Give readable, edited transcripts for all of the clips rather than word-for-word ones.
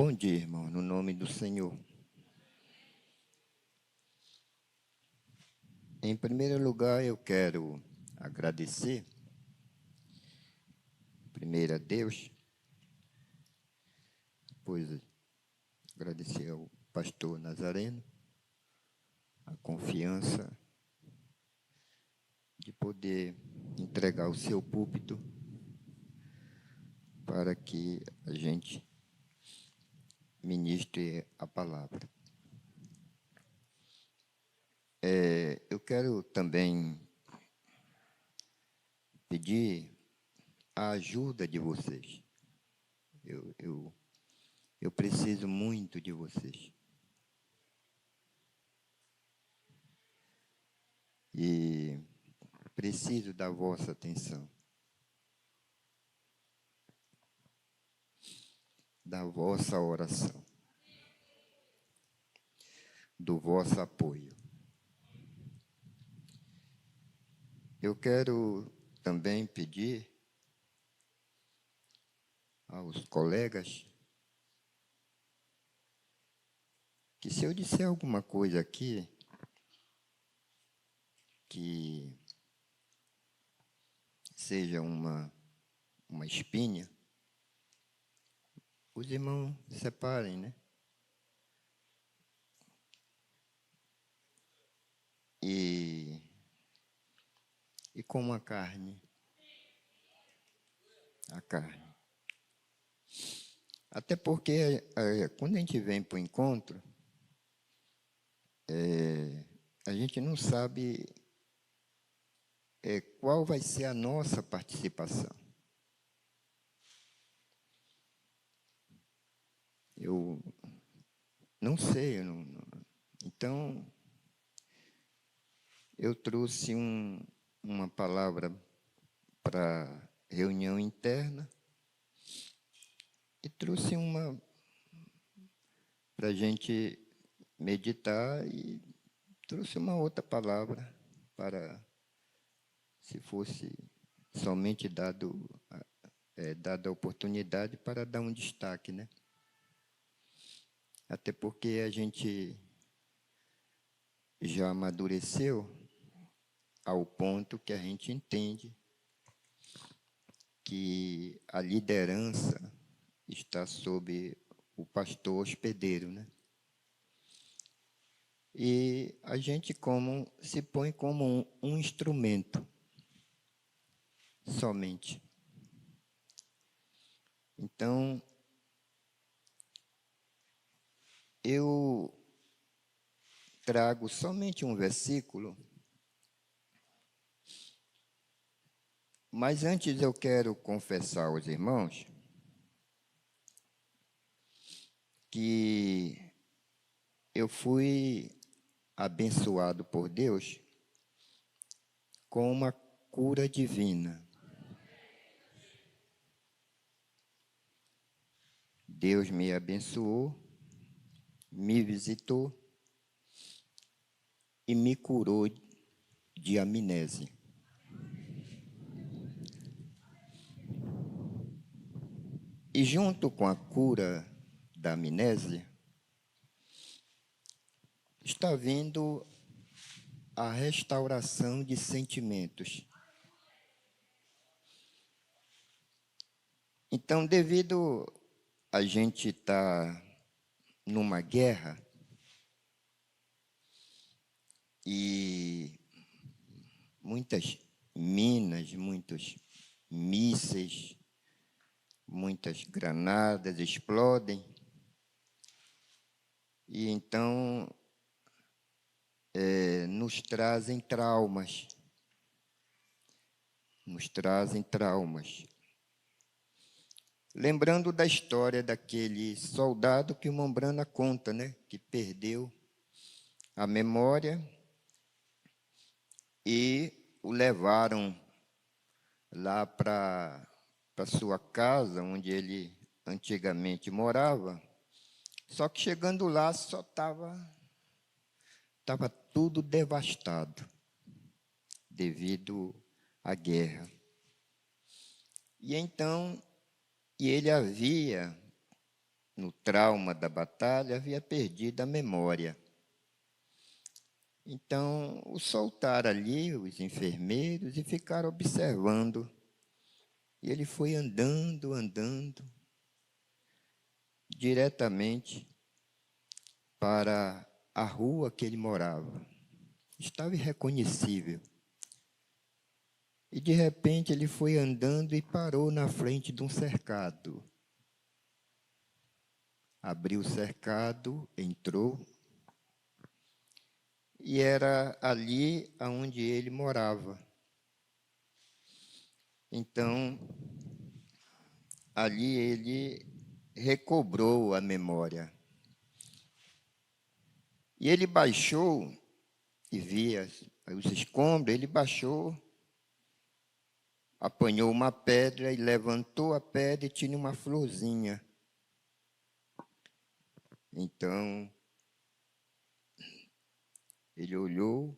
Bom dia, irmão, no nome do Senhor. Em primeiro lugar, eu quero agradecer, primeiro a Deus, depois agradecer ao pastor Nazareno, a confiança de poder entregar o seu púlpito para que a gente ministre a palavra. Eu quero também pedir a ajuda de vocês. Eu preciso muito de vocês. E preciso da vossa atenção, da vossa oração, do vosso apoio. Eu quero também pedir aos colegas que, se eu disser alguma coisa aqui que seja uma espinha, os irmãos separem, né? E como a carne. Até porque, quando a gente vem para o encontro, a gente não sabe qual vai ser a nossa participação. Eu não sei. Então, eu trouxe uma palavra para reunião interna e trouxe uma para a gente meditar e trouxe uma outra palavra para, se fosse somente dada a oportunidade, para dar um destaque, né? Até porque a gente já amadureceu ao ponto que a gente entende que a liderança está sob o pastor hospedeiro, né? E a gente se põe como um instrumento somente. Então, eu trago somente um versículo, mas antes eu quero confessar aos irmãos que eu fui abençoado por Deus com uma cura divina. Deus me abençoou, me visitou e me curou de amnésia. E junto com a cura da amnésia, está vindo a restauração de sentimentos. Então, devido a gente estar numa guerra e muitas minas, muitos mísseis, muitas granadas explodem, e então nos trazem traumas. Lembrando da história daquele soldado que o Mombrana conta, né? Que perdeu a memória e o levaram lá para sua casa, onde ele antigamente morava. Só que chegando lá, só estava tudo devastado devido à guerra. E então, ele havia no trauma da batalha, havia perdido a memória. Então, o soltaram ali, os enfermeiros, e ficaram observando. E ele foi andando, andando, diretamente para a rua que ele morava. Estava irreconhecível. E, de repente, ele foi andando e parou na frente de um cercado. Abriu o cercado, entrou, e era ali onde ele morava. Então, ali ele recobrou a memória. E ele baixou e via os escombros, ele baixou, apanhou uma pedra e levantou a pedra e tinha uma florzinha. Então, ele olhou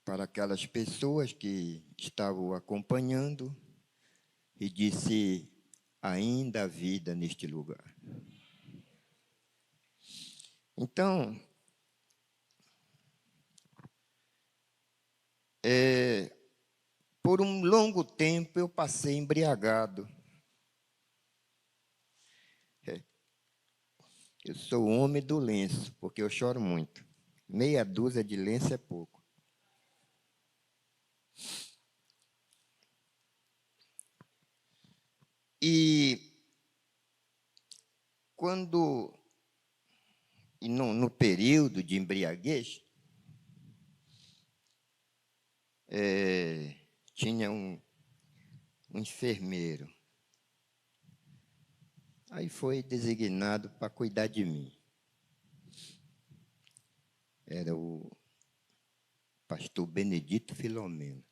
para aquelas pessoas que estavam acompanhando e disse: ainda há vida neste lugar. Então, por um longo tempo eu passei embriagado. Eu sou o homem do lenço, porque eu choro muito. Meia dúzia de lenço é pouco. E quando, no período de embriaguez, tinha um enfermeiro. Aí foi designado para cuidar de mim. Era o pastor Benedito Filomeno.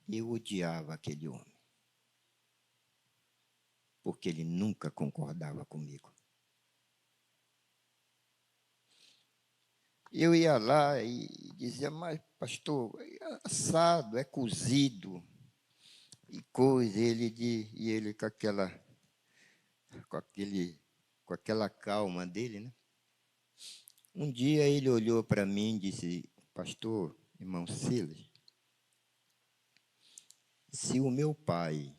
E eu odiava aquele homem, porque ele nunca concordava comigo. Eu ia lá e dizia: mas, pastor, é assado, é cozido, e coisa. E ele com aquela calma dele, né? Um dia ele olhou para mim e disse: pastor, irmão Silas, se o meu pai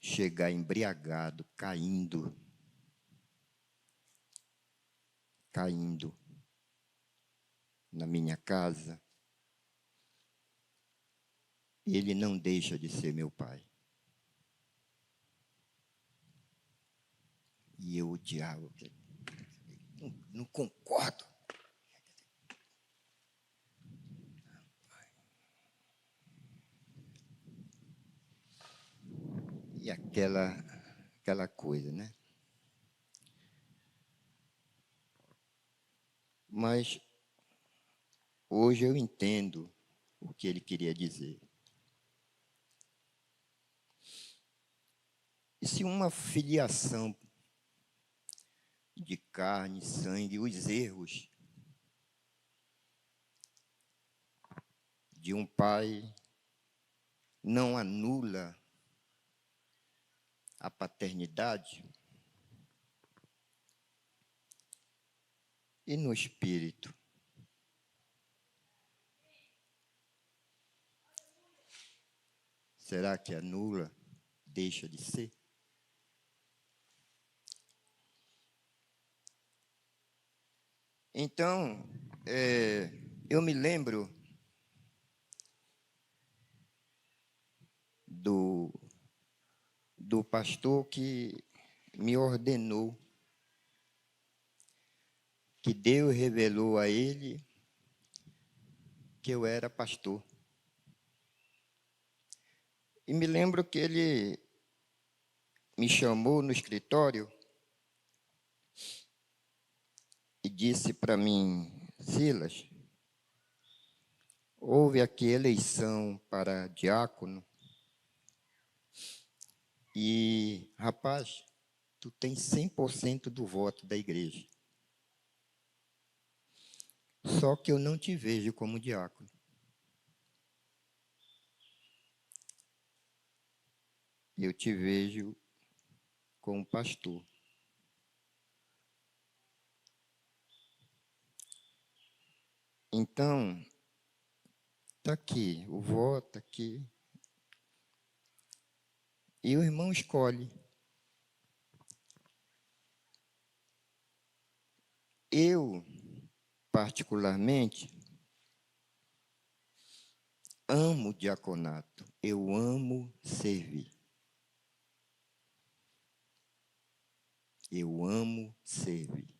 chegar embriagado, caindo, na minha casa, ele não deixa de ser meu pai. E eu odiava. Não concordo. E aquela coisa, né? Mas hoje eu entendo o que ele queria dizer. E se uma filiação de carne, sangue, os erros de um pai não anula a paternidade, e no espírito? Será que anula, deixa de ser? Então, eu me lembro do pastor que me ordenou, que Deus revelou a ele que eu era pastor. E me lembro que ele me chamou no escritório e disse para mim: Silas, houve aqui eleição para diácono e, rapaz, tu tens 100% do voto da igreja. Só que eu não te vejo como diácono. eu te vejo como pastor. Então, está aqui, o voto está aqui. E o irmão escolhe. Eu, particularmente, amo o diaconato. Eu amo servir. Eu amo servir.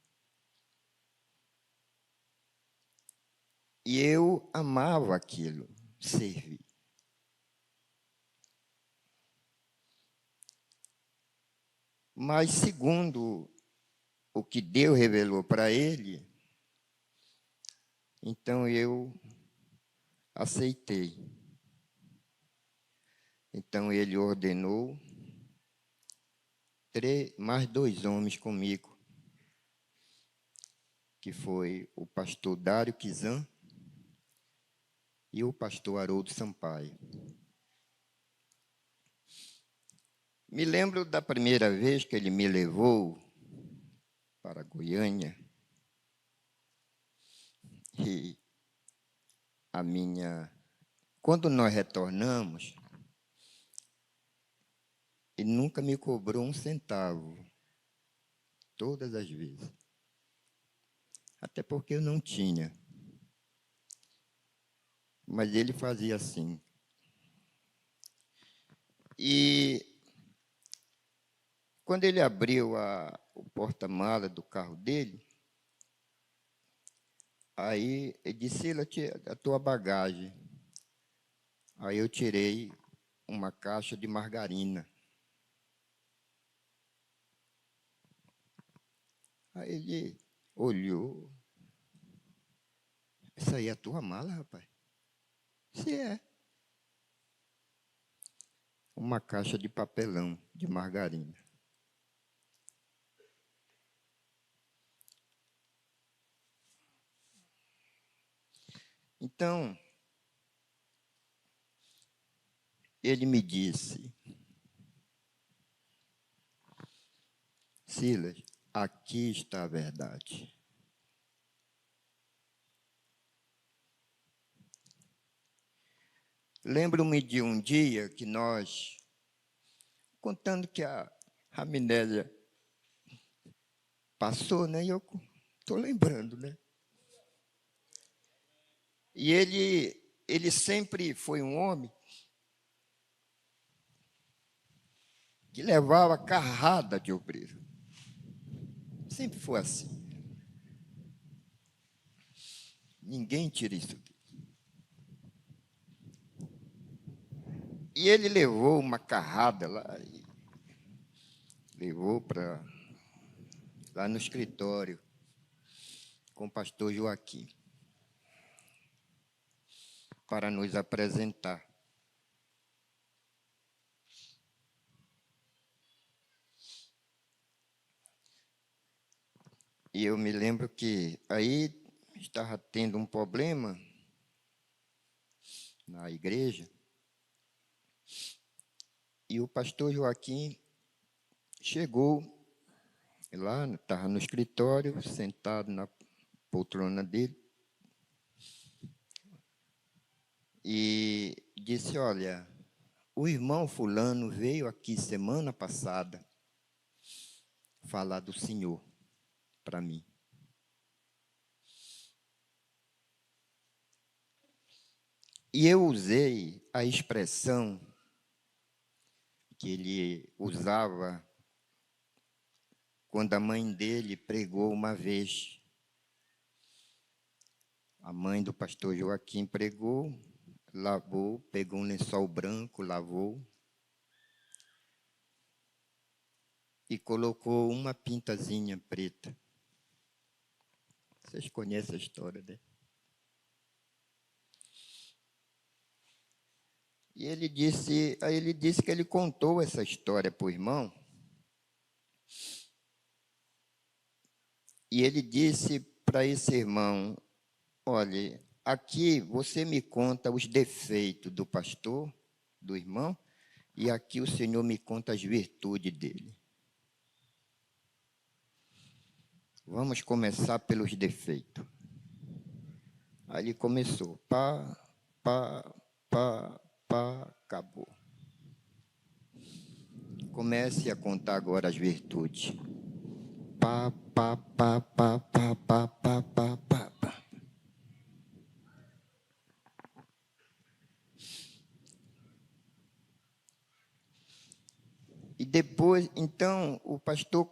E eu amava aquilo, servir. Mas, segundo o que Deus revelou para ele, então eu aceitei. Então ele ordenou mais 2 homens comigo, que foi o pastor Dário Kizan e o pastor Haroldo Sampaio. Me lembro da primeira vez que ele me levou para Goiânia e quando nós retornamos, ele nunca me cobrou 1 centavo, todas as vezes. Até porque eu não tinha. Mas ele fazia assim. E quando ele abriu o porta-mala do carro dele, aí ele disse: "Sila, tira a tua bagagem." Aí eu tirei uma caixa de margarina. Aí ele olhou. "Isso aí é a tua mala, rapaz?" "Se é." Uma caixa de papelão de margarina. Então, ele me disse: "Silas, aqui está a verdade." Lembro-me de um dia que nós, contando que a amnésia passou, né? E eu estou lembrando, né? E ele sempre foi um homem que levava carrada de obreiro. Sempre foi assim. Ninguém tira isso dele. E ele levou uma carrada lá, levou lá no escritório com o pastor Joaquim para nos apresentar. E eu me lembro que aí estava tendo um problema na igreja, e o pastor Joaquim chegou lá, estava no escritório, sentado na poltrona dele, e disse: "Olha, o irmão fulano veio aqui semana passada falar do Senhor para mim." E eu usei a expressão que ele usava quando a mãe dele pregou uma vez. A mãe do pastor Joaquim pregou, lavou, pegou um lençol branco, lavou e colocou uma pintazinha preta. Vocês conhecem a história, né? E aí ele disse que ele contou essa história para o irmão. E ele disse para esse irmão: "Olha, aqui você me conta os defeitos do pastor, do irmão, E aqui o Senhor me conta as virtudes dele. Vamos começar pelos defeitos. Aí ele começou. Pá, acabou. Comece a contar agora as virtudes. Pá. E depois, então, o pastor,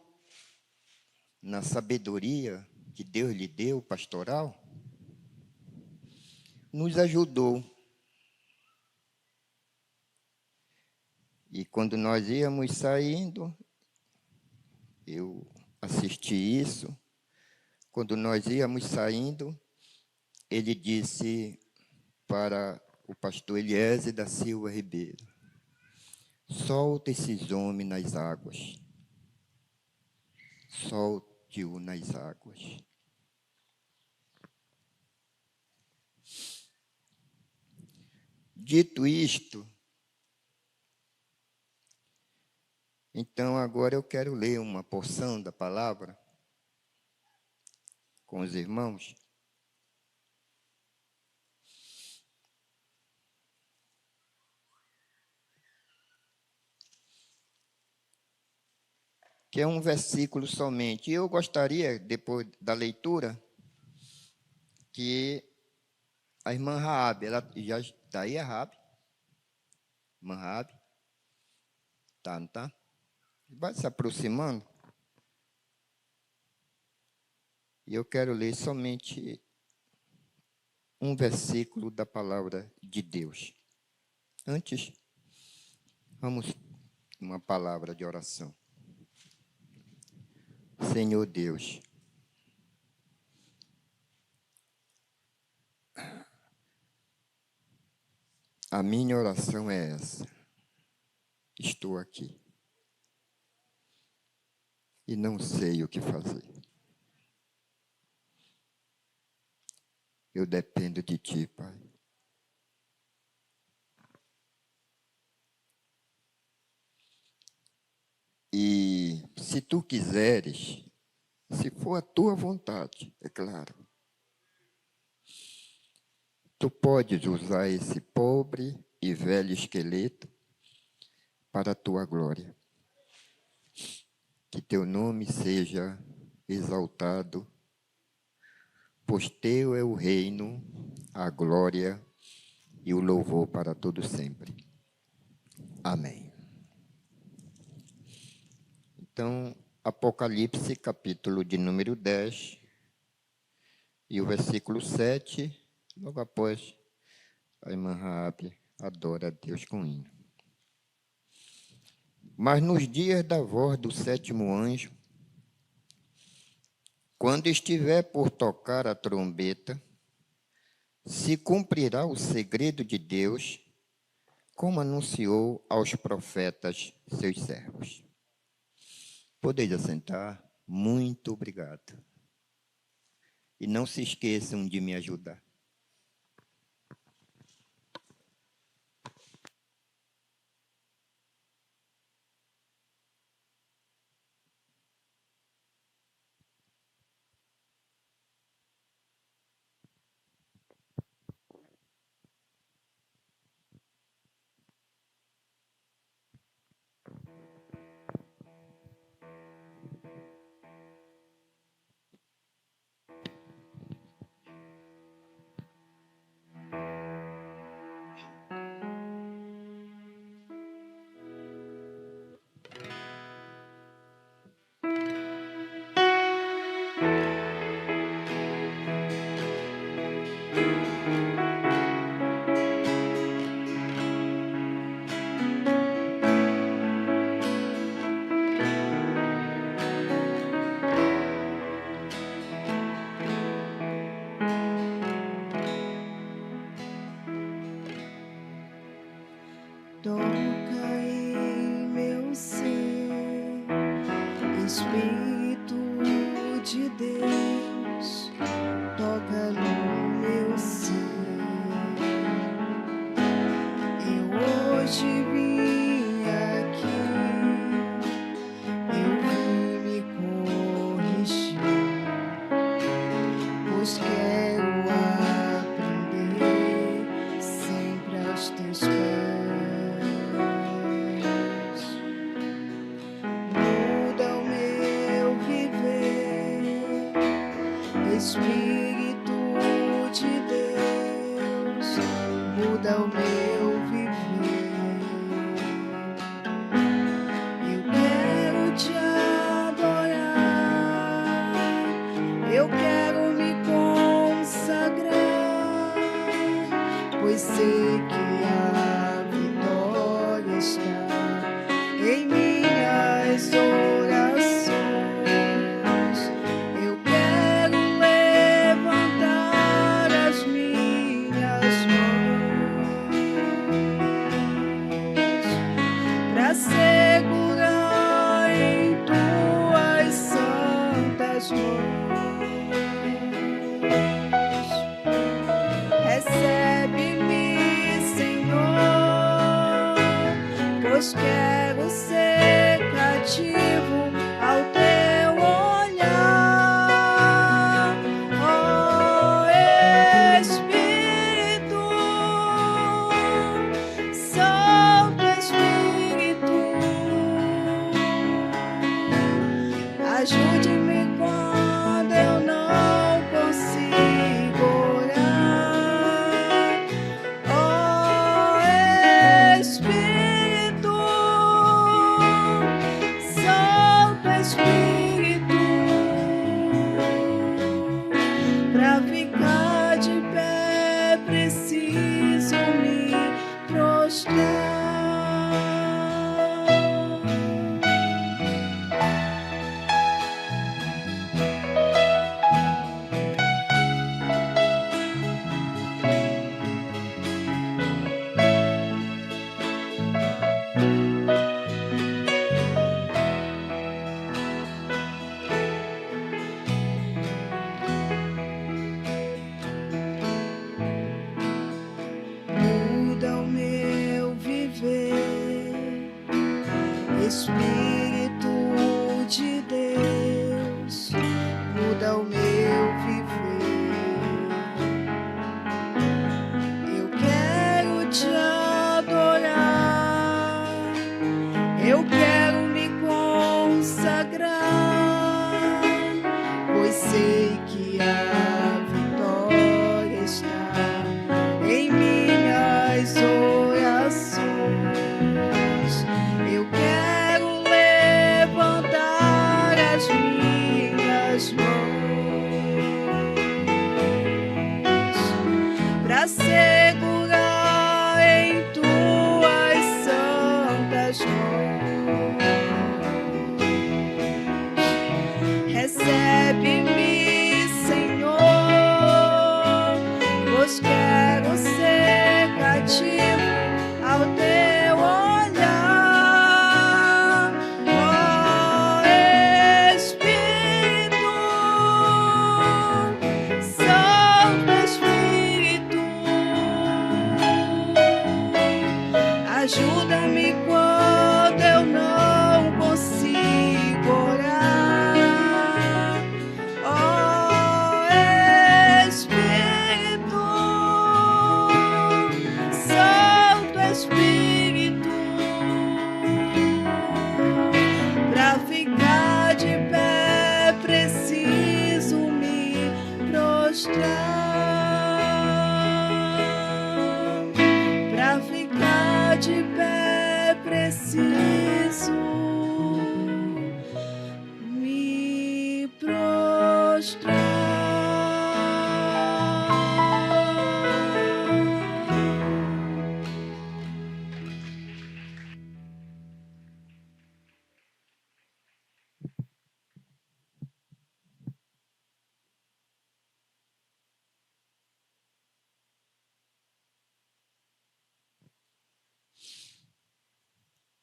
na sabedoria que Deus lhe deu, pastoral, nos ajudou. E quando nós íamos saindo, eu assisti isso, quando nós íamos saindo, ele disse para o pastor Eliezer da Silva Ribeiro: solta esses homens nas águas. Solte-o nas águas. Dito isto, então agora eu quero ler uma porção da palavra com os irmãos. Que é um versículo somente. E eu gostaria, depois da leitura, que a irmã Raabe, ela já está aí, a Raabe? Irmã Raabe? Tá, não tá? Vai se aproximando. E eu quero ler somente um versículo da palavra de Deus. Antes, vamos uma palavra de oração. Senhor Deus, a minha oração é essa. Estou aqui e não sei o que fazer. Eu dependo de Ti, Pai. E se Tu quiseres, se for a Tua vontade, é claro, Tu podes usar esse pobre e velho esqueleto para a Tua glória. Que Teu nome seja exaltado, pois Teu é o reino, a glória e o louvor para todo sempre. Amém. Então, Apocalipse, capítulo de número 10, e o versículo 7, logo após, a irmã Raabe adora a Deus com hino. Mas nos dias da voz do sétimo anjo, quando estiver por tocar a trombeta, se cumprirá o segredo de Deus, como anunciou aos profetas seus servos. Podeis assentar? Muito obrigado. E não se esqueçam de me ajudar. Espírito de Deus, muda o meu viver. Eu quero te adorar, eu quero me consagrar, pois sei que a vitória está em minhas orações. Eu quero levantar as minhas mãos para segurar em tuas santas mãos. Recebe-me, Senhor, pois quero ser cativo ao teu olhar. Ó Espírito, Santo Espírito, ajude-me quando eu não consigo orar. Ó Espírito, Santo Espírito, pra ficar de pé preciso me prostrar. Muda o meu viver, Espírito de Deus, muda o meu viver. Eu quero te adorar, eu quero me consagrar, pois sei que a vitória está em minhas orações. Eu quero levantar as minhas mãos para segurar em tuas santas mãos. Recebe-me, Senhor, pois quero ser cativo ao teu olhar. Ó Espírito, Santo Espírito, ajuda-me quando eu não consigo orar. Ó Espírito, Santo Espírito, pra ficar de pé preciso me prostrar. Pra ficar de pé preciso me prostrar.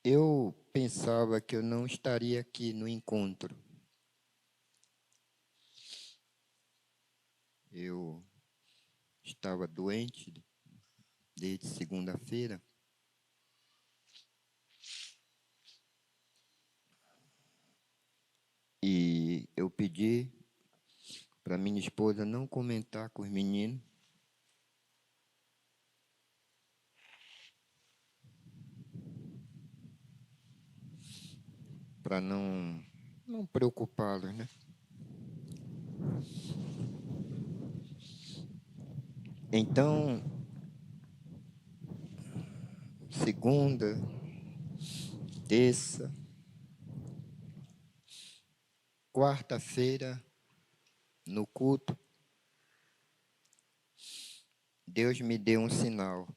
Eu pensava que eu não estaria aqui no encontro. Eu estava doente desde segunda-feira. E eu pedi para minha esposa não comentar com os meninos, para não preocupá-los, né? Então, segunda, terça, quarta-feira, no culto, Deus me deu um sinal.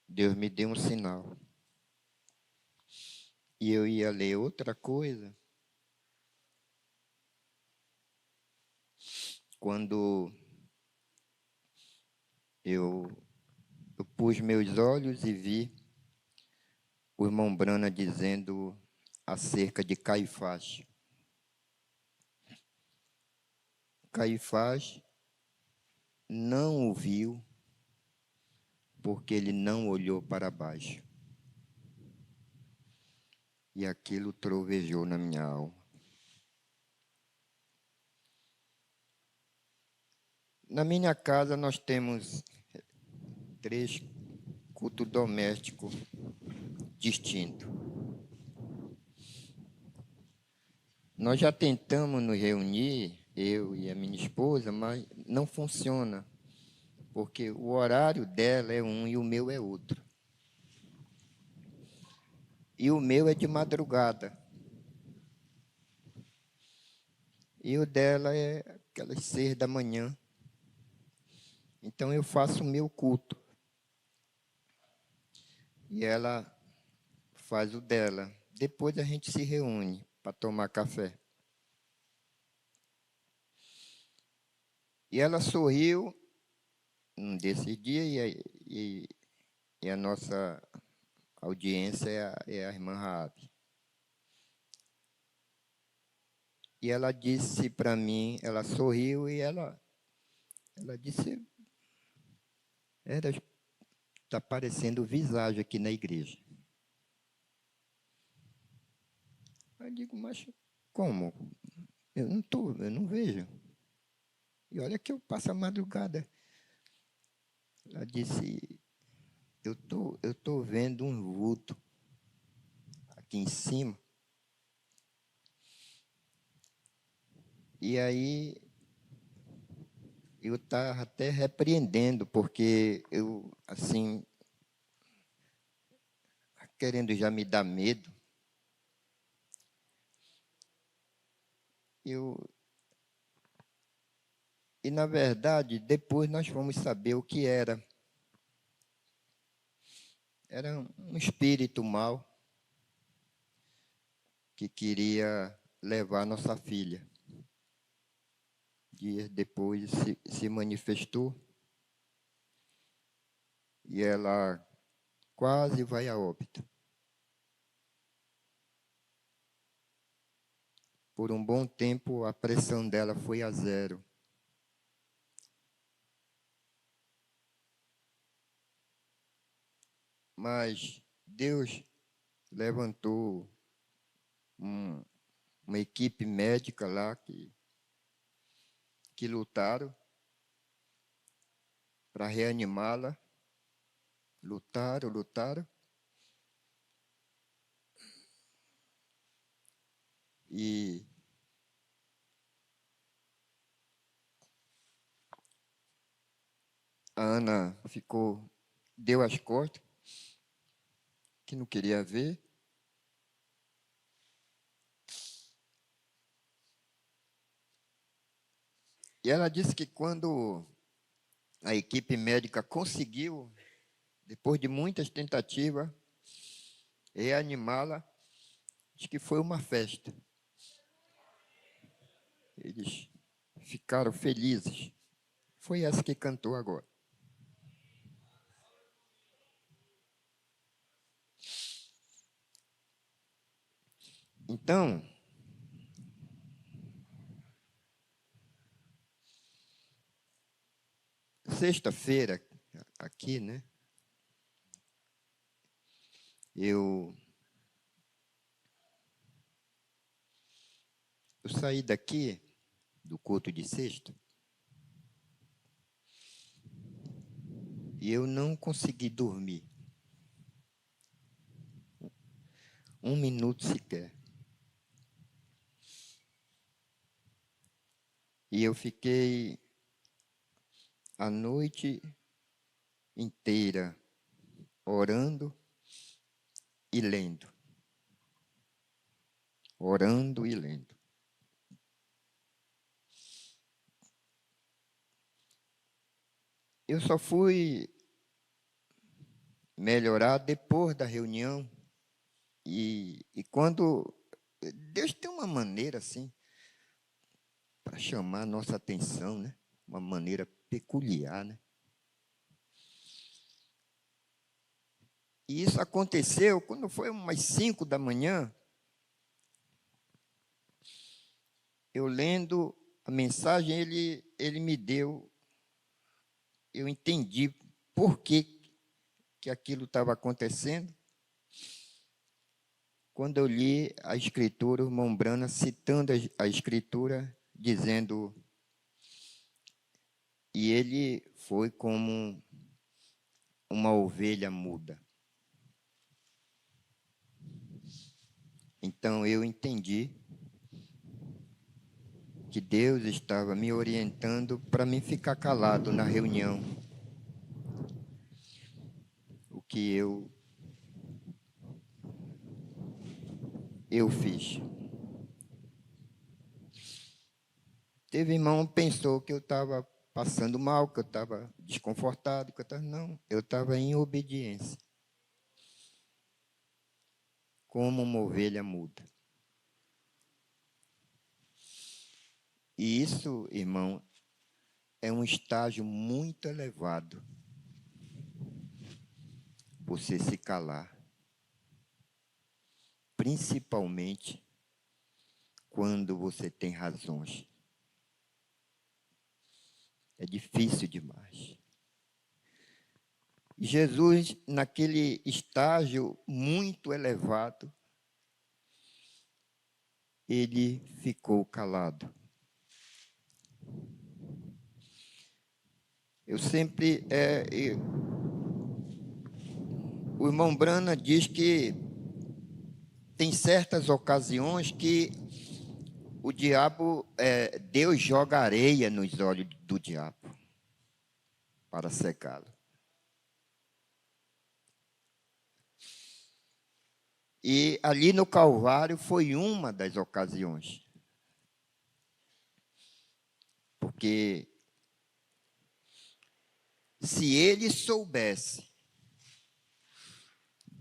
Deus me deu um sinal. E eu ia ler outra coisa. Quando eu pus meus olhos e vi o irmão Brana dizendo acerca de Caifás. Caifás não o viu porque ele não olhou para baixo. E aquilo trovejou na minha alma. Na minha casa nós temos 3 cultos domésticos distintos. Nós já tentamos nos reunir, eu e a minha esposa, mas não funciona, porque o horário dela é um e o meu é outro. E o meu é de madrugada. E o dela é aquelas 6 da manhã. Então eu faço o meu culto. E ela faz o dela. Depois a gente se reúne para tomar café. E ela sorriu desse dia e a nossa audiência é a irmã Raabe. E ela disse para mim, ela sorriu e ela disse, está parecendo visagem aqui na igreja. Eu digo, mas como? Eu não vejo. E olha que eu passo a madrugada. Ela disse, eu tô vendo um vulto aqui em cima. E aí eu estava até repreendendo, porque eu, assim, querendo já me dar medo. E, na verdade, depois nós fomos saber o que era. Era um espírito mau que queria levar nossa filha. Dias depois se manifestou e ela quase vai a óbito. Por um bom tempo, a pressão dela foi a 0. Mas Deus levantou uma equipe médica lá que lutaram para reanimá-la. Lutaram. E a Ana deu as costas, que não queria ver. E ela disse que quando a equipe médica conseguiu, depois de muitas tentativas, reanimá-la, diz que foi uma festa. Eles ficaram felizes. Foi essa que cantou agora. Então, sexta-feira, aqui, né? Eu saí daqui, do culto de sexta, e eu não consegui dormir. 1 minuto sequer. E eu fiquei a noite inteira orando e lendo. Orando e lendo. Eu só fui melhorar depois da reunião. E quando Deus tem uma maneira assim para chamar a nossa atenção, né? Uma maneira peculiar, né? E isso aconteceu quando foi umas 5 da manhã, eu lendo a mensagem, ele me deu, eu entendi por que aquilo estava acontecendo. Quando eu li a Escritura, o irmão Brana citando a Escritura, dizendo, e ele foi como uma ovelha muda. Então eu entendi que Deus estava me orientando para mim ficar calado na reunião. O que eu fiz. Teve irmão que pensou que eu estava passando mal, que eu estava desconfortado, não, eu estava em obediência. Como uma ovelha muda. E isso, irmão, é um estágio muito elevado. Você se calar. Principalmente quando você tem razões. É difícil demais. Jesus, naquele estágio muito elevado, ele ficou calado. Eu sempre... o irmão Brana diz que tem certas ocasiões que o diabo, Deus joga areia nos olhos do diabo para cegá-lo. E ali no Calvário foi uma das ocasiões. Porque se ele soubesse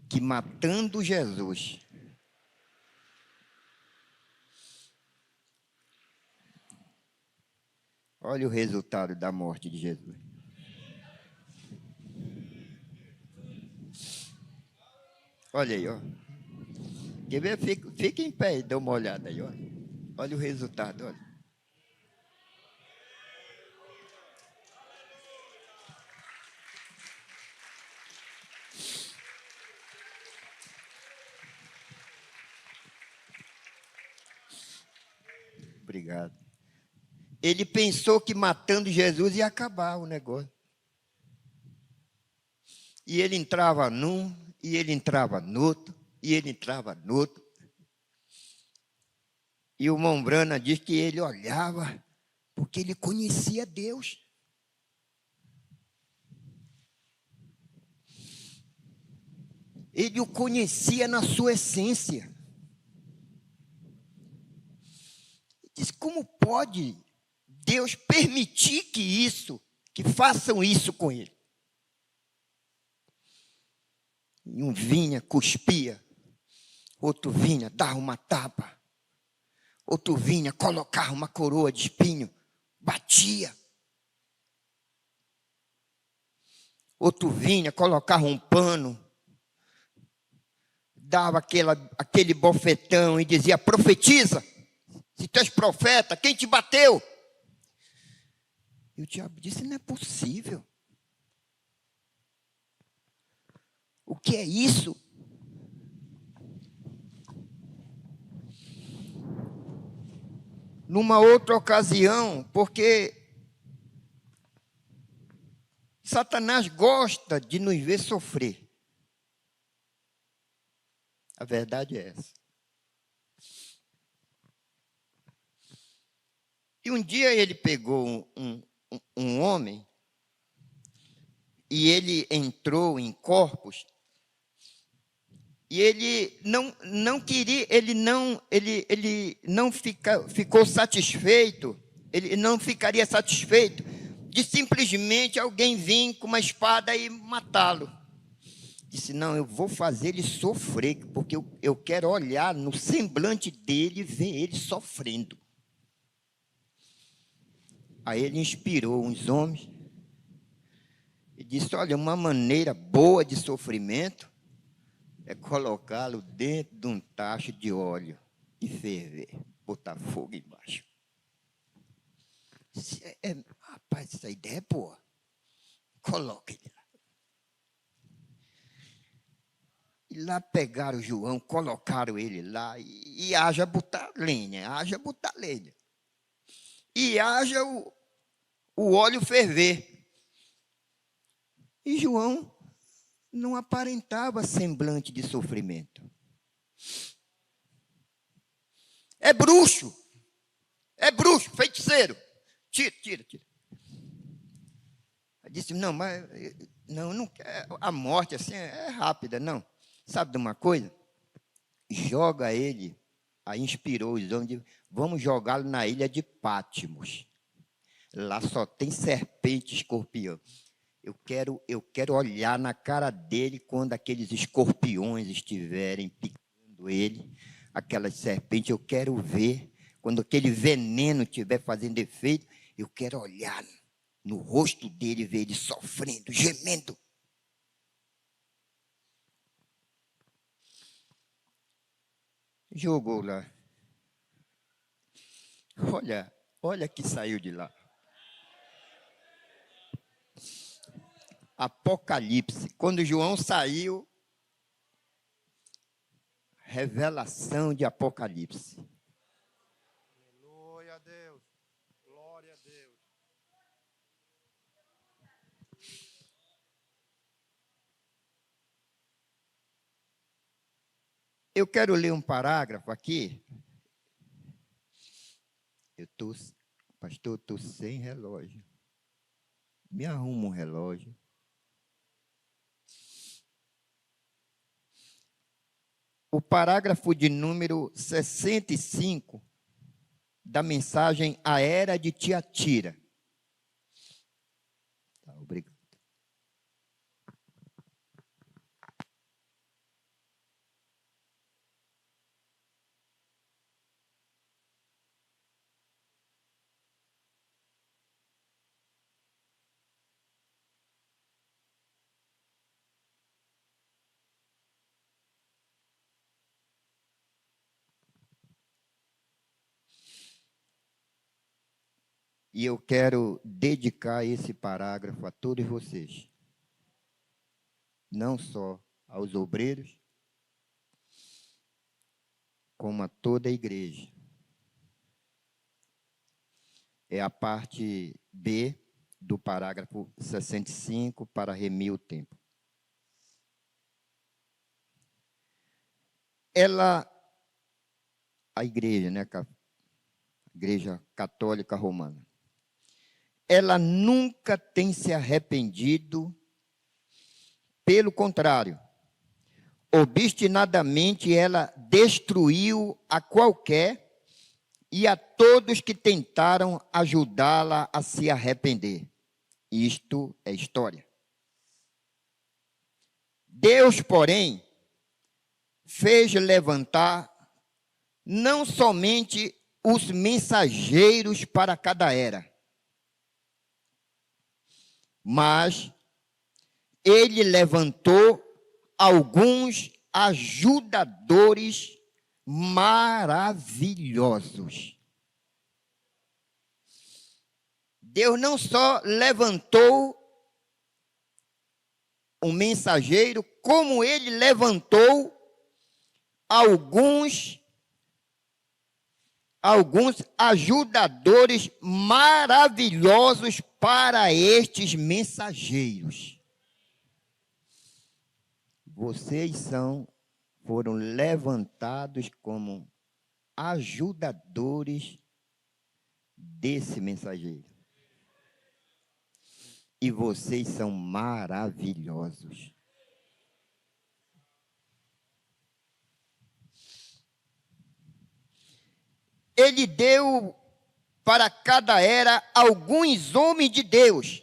que matando Jesus, olha o resultado da morte de Jesus. Olha aí, ó. Quer ver? Fica em pé e dá uma olhada aí, ó. Olha o resultado, olha. Obrigado. Ele pensou que matando Jesus ia acabar o negócio. E ele entrava num, e ele entrava no outro, e ele entrava no outro. E o irmão Brana diz que ele olhava, porque ele conhecia Deus. Ele o conhecia na sua essência. Diz, como pode Deus permitir que façam isso com ele? E um vinha, cuspia. Outro vinha, dava uma tapa. Outro vinha, colocava uma coroa de espinho, batia. Outro vinha, colocava um pano, dava aquele bofetão e dizia, profetiza. Se tu és profeta, quem te bateu? E o diabo disse, não é possível. O que é isso? Numa outra ocasião, porque Satanás gosta de nos ver sofrer. A verdade é essa. E um dia ele pegou um homem e ele entrou em corpos e ele não queria, ele não ficou satisfeito, ele não ficaria satisfeito de simplesmente alguém vir com uma espada e matá-lo. Disse, não, eu vou fazer ele sofrer, porque eu quero olhar no semblante dele e ver ele sofrendo. Aí ele inspirou uns homens e disse, olha, uma maneira boa de sofrimento é colocá-lo dentro de um tacho de óleo e ferver, botar fogo embaixo. Rapaz, essa ideia é boa. Coloca ele lá. E lá pegaram o João, colocaram ele lá e haja botar lenha, haja botar lenha. E haja o óleo ferver. E João não aparentava semblante de sofrimento. É bruxo, feiticeiro. Tira. Eu disse, não, mas não quero. A morte assim é rápida, não. Sabe de uma coisa? Joga ele, aí inspirou os homens, vamos jogá-lo na ilha de Patmos. Lá só tem serpente e escorpião. Eu quero olhar na cara dele quando aqueles escorpiões estiverem picando ele, aquelas serpentes, eu quero ver, quando aquele veneno estiver fazendo efeito, eu quero olhar no rosto dele e ver ele sofrendo, gemendo. Jogou lá. Olha que saiu de lá. Apocalipse. Quando João saiu, revelação de Apocalipse. Aleluia a Deus. Glória a Deus. Eu quero ler um parágrafo aqui. Pastor, estou sem relógio. Me arruma um relógio. O parágrafo de número 65 da mensagem A Era de Tiatira. Tá, obrigado. E eu quero dedicar esse parágrafo a todos vocês. Não só aos obreiros, como a toda a igreja. É a parte B do parágrafo 65 para remir o tempo. A igreja, né, a Igreja Católica Romana, ela nunca tem se arrependido, pelo contrário, obstinadamente ela destruiu a qualquer e a todos que tentaram ajudá-la a se arrepender. Isto é história. Deus, porém, fez levantar não somente os mensageiros para cada era, mas ele levantou alguns ajudadores maravilhosos. Deus não só levantou um mensageiro, como ele levantou alguns ajudadores maravilhosos para estes mensageiros. Vocês foram levantados como ajudadores desse mensageiro. E vocês são maravilhosos. Ele deu para cada era alguns homens de Deus.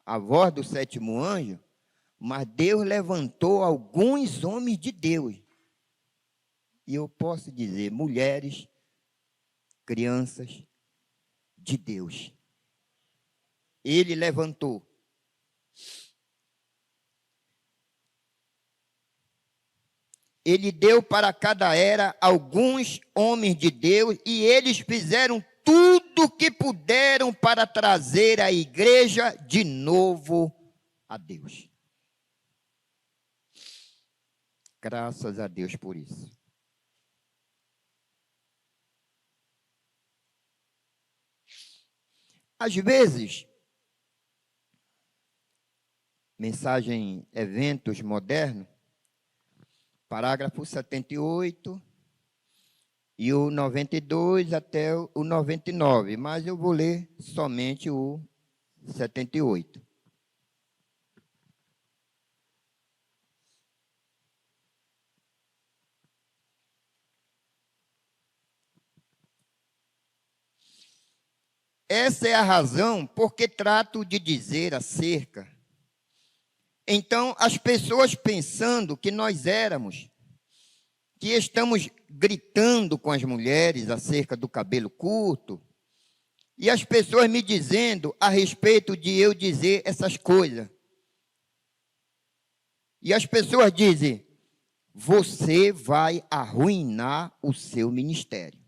A voz do sétimo anjo, mas Deus levantou alguns homens de Deus. E eu posso dizer, mulheres, crianças de Deus. Ele levantou. Ele deu para cada era alguns homens de Deus e eles fizeram tudo o que puderam para trazer a igreja de novo a Deus. Graças a Deus por isso. Às vezes, mensagem Eventos Modernos, parágrafo 78 e o 92 até o 99, mas eu vou ler somente o 78. Essa é a razão por que trato de dizer acerca. Então, as pessoas pensando que nós éramos, que estamos gritando com as mulheres acerca do cabelo curto, e as pessoas me dizendo a respeito de eu dizer essas coisas. E as pessoas dizem, você vai arruinar o seu ministério.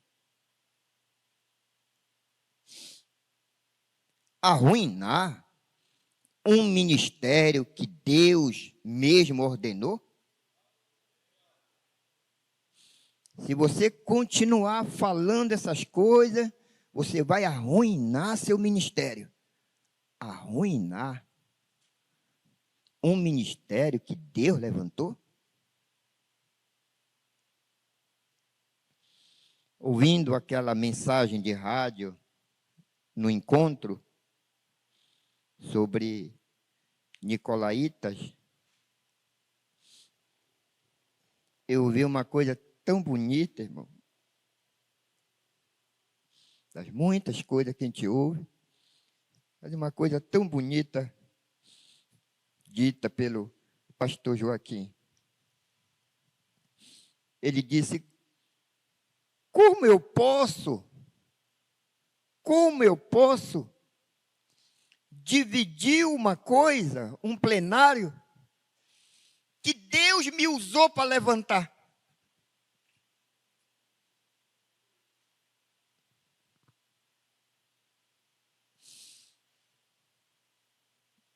Arruinar um ministério que Deus mesmo ordenou? Se você continuar falando essas coisas, você vai arruinar seu ministério. Arruinar um ministério que Deus levantou? Ouvindo aquela mensagem de rádio no encontro sobre Nicolaitas, eu vi uma coisa tão bonita, irmão. Das muitas coisas que a gente ouve, mas uma coisa tão bonita dita pelo pastor Joaquim. Ele disse, como eu posso dividir uma coisa, um plenário, que Deus me usou para levantar?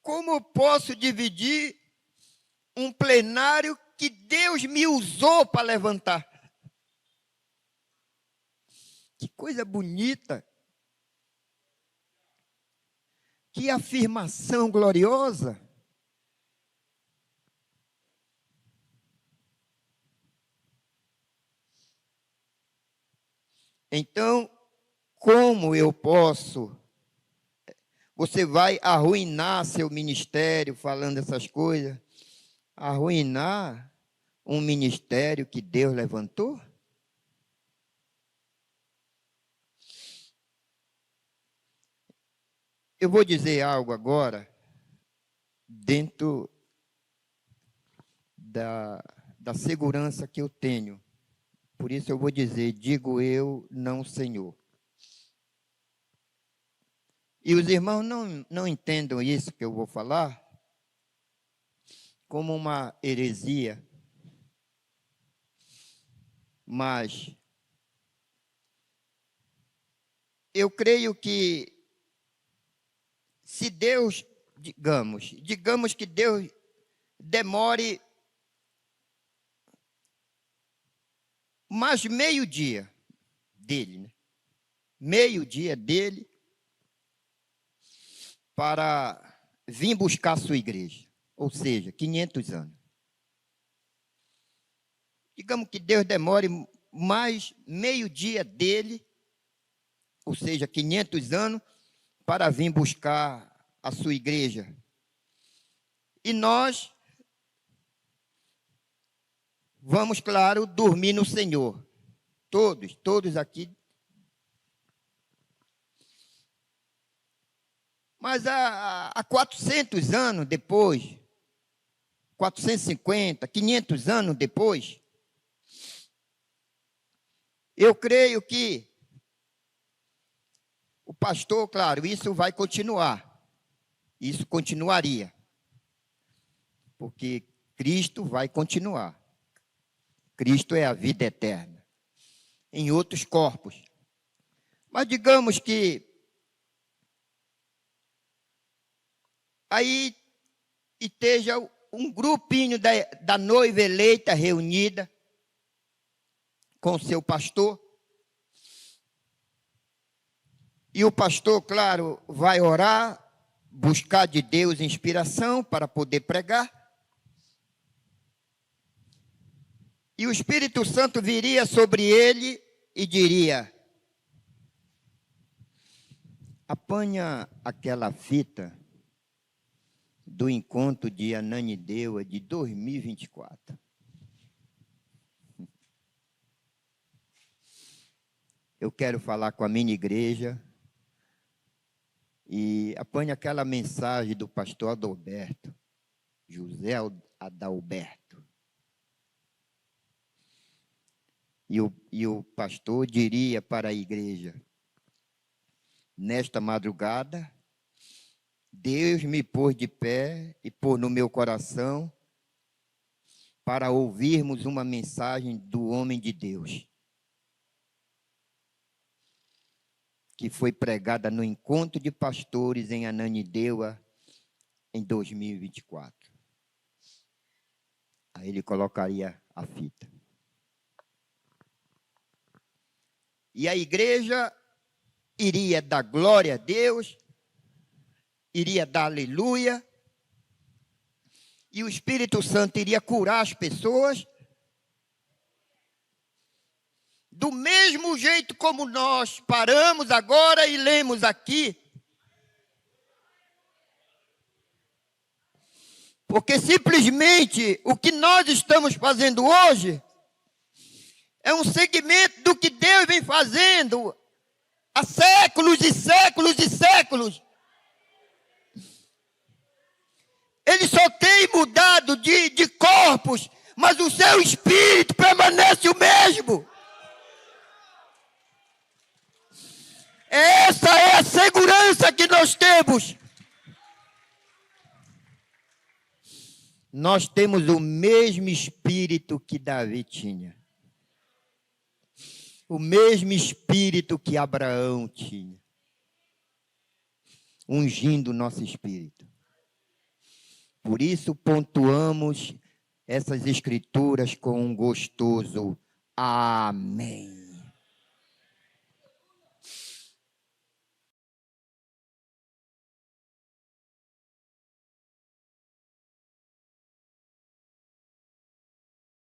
Como eu posso dividir um plenário que Deus me usou para levantar? Que coisa bonita. Que afirmação gloriosa. Então, como eu posso? Você vai arruinar seu ministério falando essas coisas? Arruinar um ministério que Deus levantou? Eu vou dizer algo agora, dentro da segurança que eu tenho. Por isso eu vou dizer, digo eu, não Senhor. E os irmãos não entendam isso que eu vou falar como uma heresia. Mas eu creio que se Deus, digamos que Deus demore mais meio-dia dele, né? Meio-dia dele para vir buscar a sua igreja, ou seja, 500 anos. digamos que Deus demore mais meio dia dele, ou seja, 500 anos, para vir buscar a sua igreja. E nós vamos, claro, dormir no Senhor. Todos aqui. Mas há 400 anos depois, 450, 500 anos depois, eu creio que o pastor, claro, isso vai continuar. Isso continuaria. Porque Cristo vai continuar. Cristo é a vida eterna. Em outros corpos. Mas digamos que aí esteja um grupinho da noiva eleita reunida com seu pastor. E o pastor, claro, vai orar, buscar de Deus inspiração para poder pregar. E o Espírito Santo viria sobre ele e diria: apanha aquela fita do encontro de Ananindeua de 2024. Eu quero falar com a minha igreja e apanha aquela mensagem do pastor Adalberto, José Adalberto. E o pastor diria para a igreja: nesta madrugada, Deus me pôs de pé e pôs no meu coração para ouvirmos uma mensagem do homem de Deus, que foi pregada no encontro de pastores em Ananindeua em 2024. Aí ele colocaria a fita. E a igreja iria dar glória a Deus, iria dar aleluia, e o Espírito Santo iria curar as pessoas, do mesmo jeito como nós paramos agora e lemos aqui. Porque simplesmente o que nós estamos fazendo hoje é um segmento do que Deus vem fazendo há séculos e séculos e séculos. Ele só tem mudado de corpos, mas o seu espírito permanece o mesmo. Essa é a segurança que nós temos. Nós temos o mesmo espírito que Davi tinha. O mesmo espírito que Abraão tinha. Ungindo o nosso espírito. Por isso pontuamos essas escrituras com um gostoso amém.